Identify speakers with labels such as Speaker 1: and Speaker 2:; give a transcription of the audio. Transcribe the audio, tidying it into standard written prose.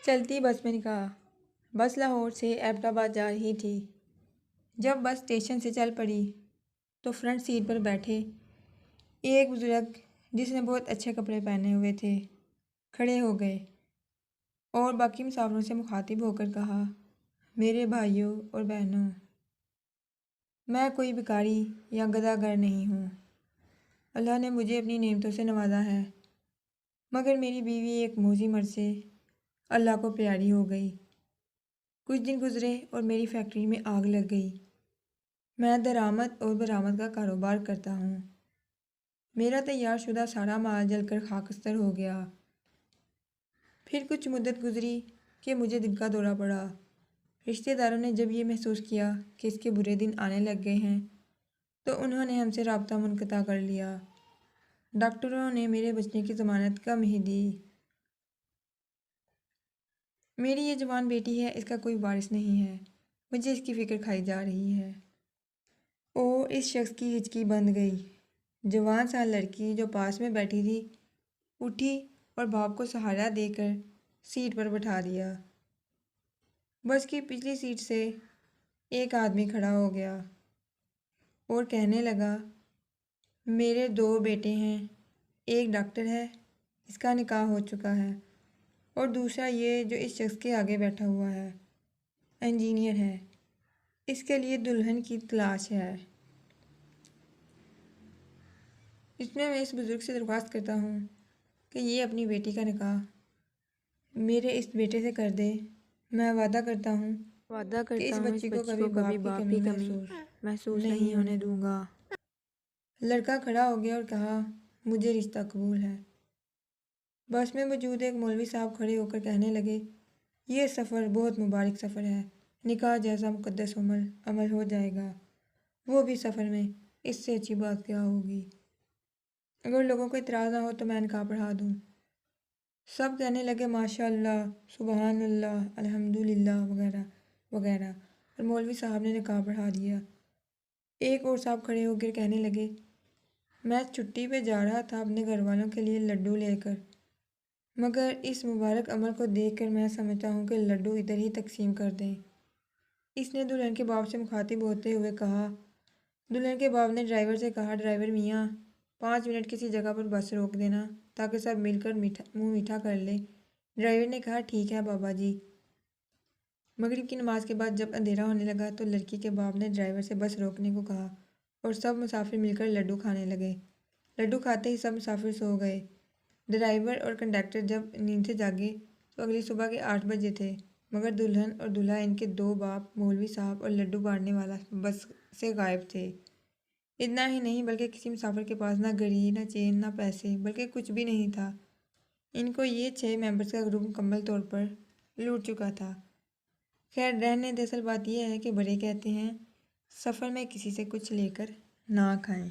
Speaker 1: چلتی بس میں نے کہا۔ بس لاہور سے ایبٹ آباد جا رہی تھی۔ جب بس اسٹیشن سے چل پڑی تو فرنٹ سیٹ پر بیٹھے ایک بزرگ جس نے بہت اچھے کپڑے پہنے ہوئے تھے کھڑے ہو گئے اور باقی مسافروں سے مخاطب ہو کر کہا، میرے بھائیوں اور بہنوں، میں کوئی بھکاری یا گدھا گر نہیں ہوں۔ اللہ نے مجھے اپنی نعمتوں سے نوازا ہے، مگر میری بیوی ایک موذی مرض سے اللہ کو پیاری ہو گئی۔ کچھ دن گزرے اور میری فیکٹری میں آگ لگ گئی۔ میں درآمد اور برآمد کا کاروبار کرتا ہوں۔ میرا تیار شدہ سارا مال جل کر خاکستر ہو گیا۔ پھر کچھ مدت گزری کہ مجھے دل کا دورہ پڑا۔ رشتہ داروں نے جب یہ محسوس کیا کہ اس کے برے دن آنے لگ گئے ہیں تو انہوں نے ہم سے رابطہ منقطع کر لیا۔ ڈاکٹروں نے میرے بچنے کی ضمانت کم ہی دی۔ میری یہ جوان بیٹی ہے، اس کا کوئی وارث نہیں ہے، مجھے اس کی فکر کھائی جا رہی ہے۔ اور اس شخص کی ہچکی بند گئی۔ جوان سا لڑکی جو پاس میں بیٹھی تھی اٹھی اور باپ کو سہارا دے کر سیٹ پر بٹھا دیا۔ بس کی پچھلی سیٹ سے ایک آدمی کھڑا ہو گیا اور کہنے لگا، میرے 2 بیٹے ہیں، ایک ڈاکٹر ہے، اس کا نکاح ہو چکا ہے، اور دوسرا یہ جو اس شخص کے آگے بیٹھا ہوا ہے انجینئر ہے، اس کے لیے دلہن کی تلاش ہے۔ اس میں اس بزرگ سے درخواست کرتا ہوں کہ یہ اپنی بیٹی کا نکاح میرے اس بیٹے سے کر دے۔ میں وعدہ کرتا ہوں کہ اس بچی کو کبھی باپ کی کمی محسوس نہیں ہونے دوں گا۔ لڑکا کھڑا ہو گیا اور کہا، مجھے رشتہ قبول ہے۔ بس میں موجود ایک مولوی صاحب کھڑے ہو کر کہنے لگے، یہ سفر بہت مبارک سفر ہے، نکاح جیسا مقدس عمل ہو جائے گا، وہ بھی سفر میں، اس سے اچھی بات کیا ہوگی؟ اگر لوگوں کو اعتراض نہ ہو تو میں نکاح پڑھا دوں۔ سب کہنے لگے، ماشاء اللہ، سبحان اللہ، الحمدللہ وغیرہ وغیرہ، اور مولوی صاحب نے نکاح پڑھا دیا۔ ایک اور صاحب کھڑے ہو کر کہنے لگے، میں چھٹی پہ جا رہا تھا اپنے گھر والوں کے لیے لڈو لے کر، مگر اس مبارک عمل کو دیکھ کر میں سمجھتا ہوں کہ لڈو ادھر ہی تقسیم کر دیں۔ اس نے دلہن کے باپ سے مخاطب ہوتے ہوئے کہا۔ دلہن کے باپ نے ڈرائیور سے کہا، ڈرائیور میاں، 5 منٹ کسی جگہ پر بس روک دینا تاکہ سب مل کر منہ میٹھا کر لیں۔ ڈرائیور نے کہا، ٹھیک ہے بابا جی۔ مغرب کی نماز کے بعد جب اندھیرا ہونے لگا تو لڑکی کے باپ نے ڈرائیور سے بس روکنے کو کہا اور سب مسافر مل کر لڈو کھانے لگے۔ لڈو کھاتے ہی سب مسافر سو گئے۔ ڈرائیور اور کنڈکٹر جب نیند سے جاگے تو اگلی صبح کے 8 بجے تھے، مگر دلہن اور دولہا، ان کے 2 باپ، مولوی صاحب اور لڈو بانٹنے والا بس سے غائب تھے۔ اتنا ہی نہیں بلکہ کسی مسافر کے پاس نہ گھڑی، نہ چین، نہ پیسے، بلکہ کچھ بھی نہیں تھا۔ ان کو یہ 6 ممبرز کا گروپ مکمل طور پر لوٹ چکا تھا۔ خیر رہنے دے، اصل بات یہ ہے کہ بڑے کہتے ہیں، سفر میں کسی سے کچھ لے کر نہ کھائیں۔